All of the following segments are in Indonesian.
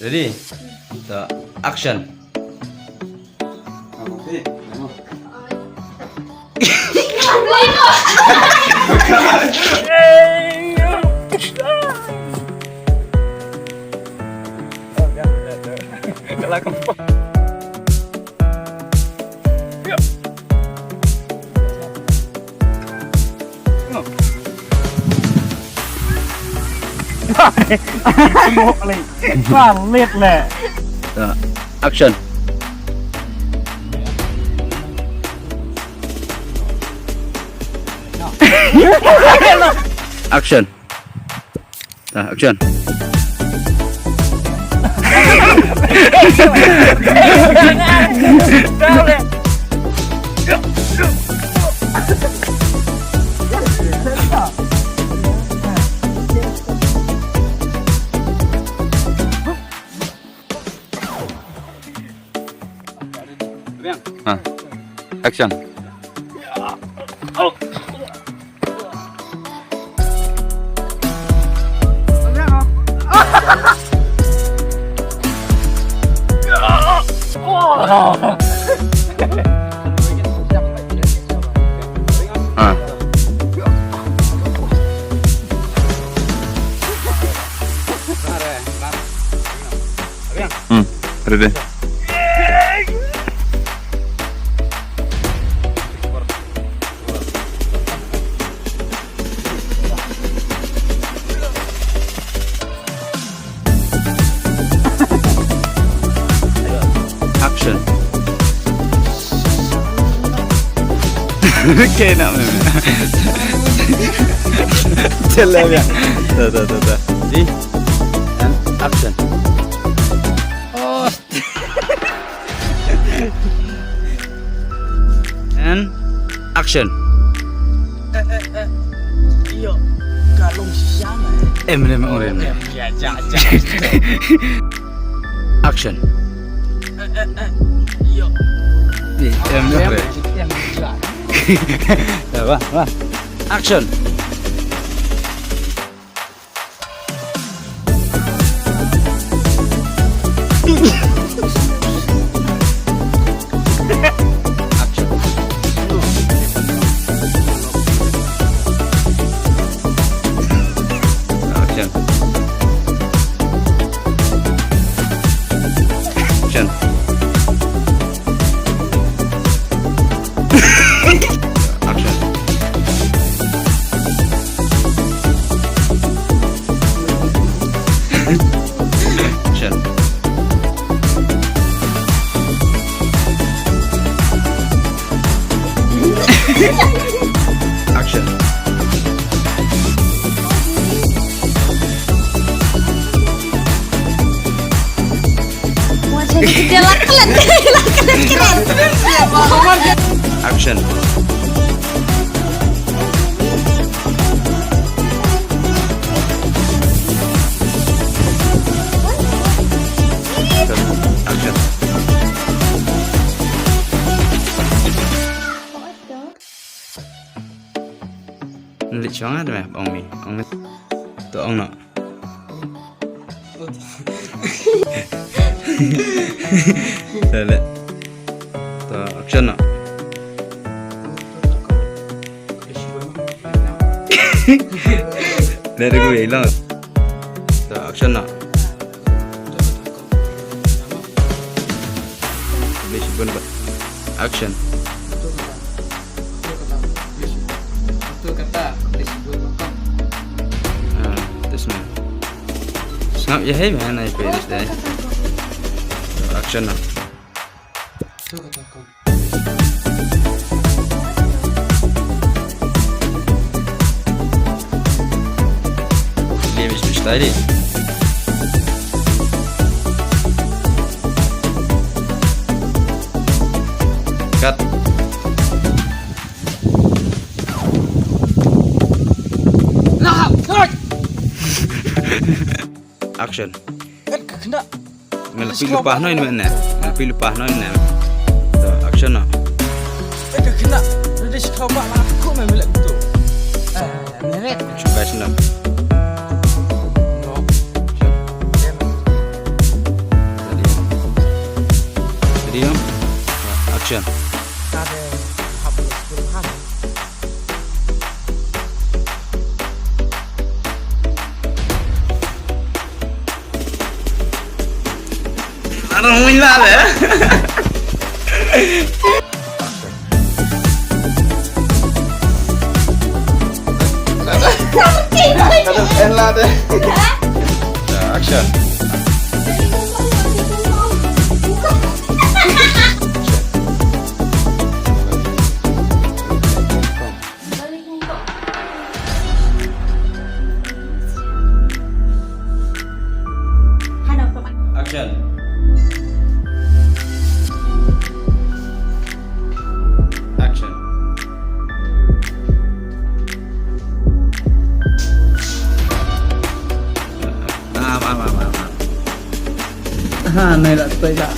Ready? The action. Một này toàn liệt nè. The action. Action. The action. Action. Ready? Action. Okay, now. Tell them, yeah. See? And action. Oh. And action. Iya, kalung siapa? Em orang. Ya. Action. Iya. Em orang. Wah. Action. Action. Action. Action. Action. Action. Wajahnya gede lakelet keren. Action. Action. Lịch chóng hết rồi ông mi tụi ông nọ. Rồi đấy. Tụi action nọ. Đây đây gue hilang. Tụi action nọ. Besi pun action. Terus mana? Ngap ya hei mana IP terus deh. Action lah. Dia bis tadi. Cut. Action. Kena. Melepi lupah no ini mana? Melepi lupah no ini. Action no. Kena. Udah sih kau bak aku memang begitu. Meret. Coba senang. action Ada habis puluhan. Ano mo inala ya? Elah deh. Action. Action. Action. Này là tôi đã.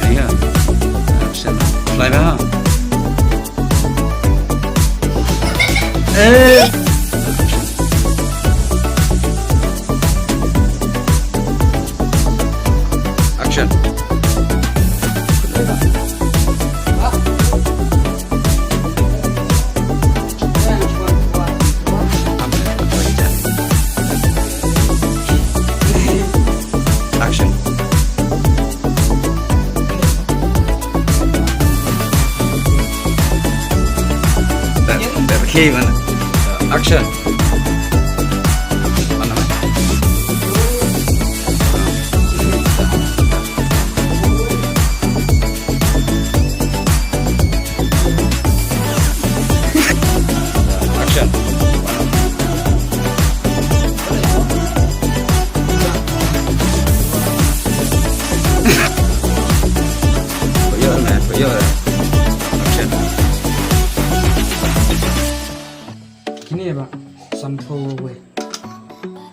Iya. Action. Play ba? Action. Action. That came on. Action. Mana? Action. Bây giờ action. Ini ya, Pak. Sampo gue.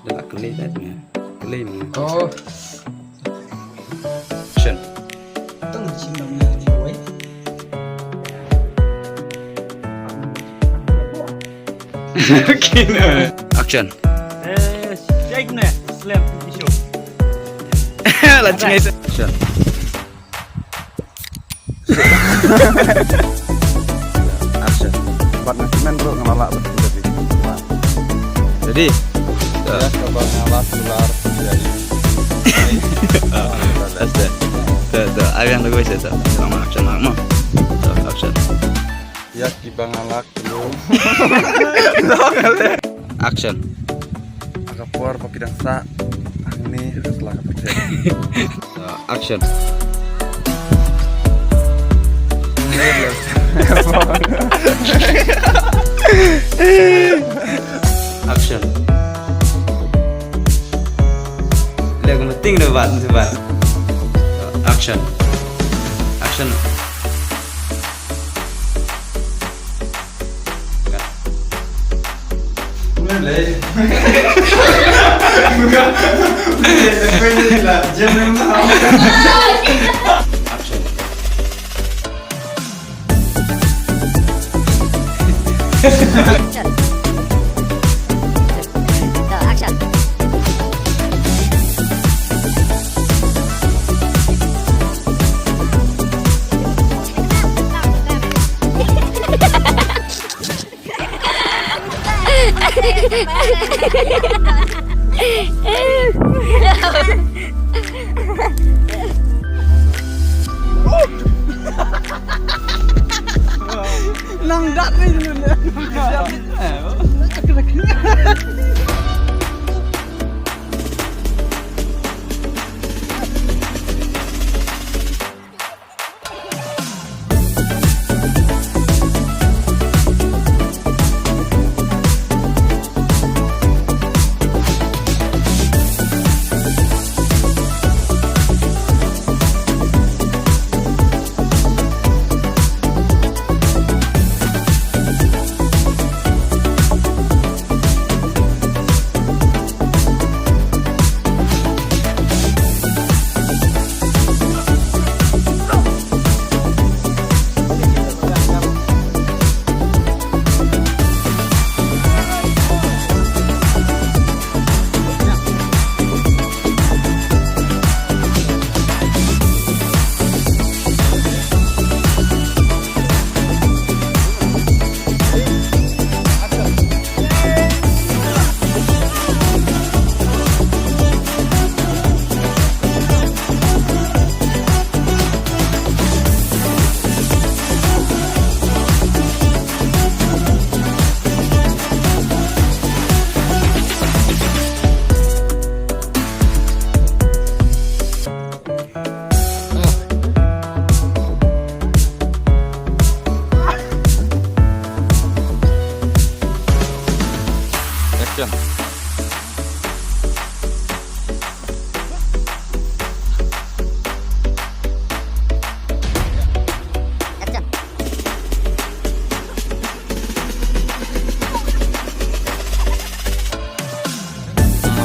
Dah tak kelih tadi. Kelih ni. Oh, Action. teng cinta ni gue. Kena. Action. Shake ne, slam show. Lancing itu. Action. Action. Buat nasimen bro ngelala betul tadi. Jadi. Ya coba ngalah tular jadi. Aste. Tuh, ayam tu gue sih tu. Sama action lama. Action. Ya tiba ngalak dulu. Action. Agak puar pakai dansa. Ini setelah kerja. Action. Action. Lagu penting tu buat. Action. Action. Action. Action. Nanggat ni dulu. Action.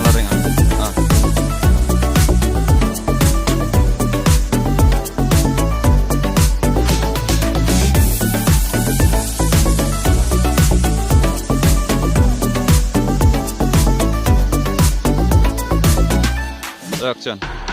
Lari nggak? Ah. Action.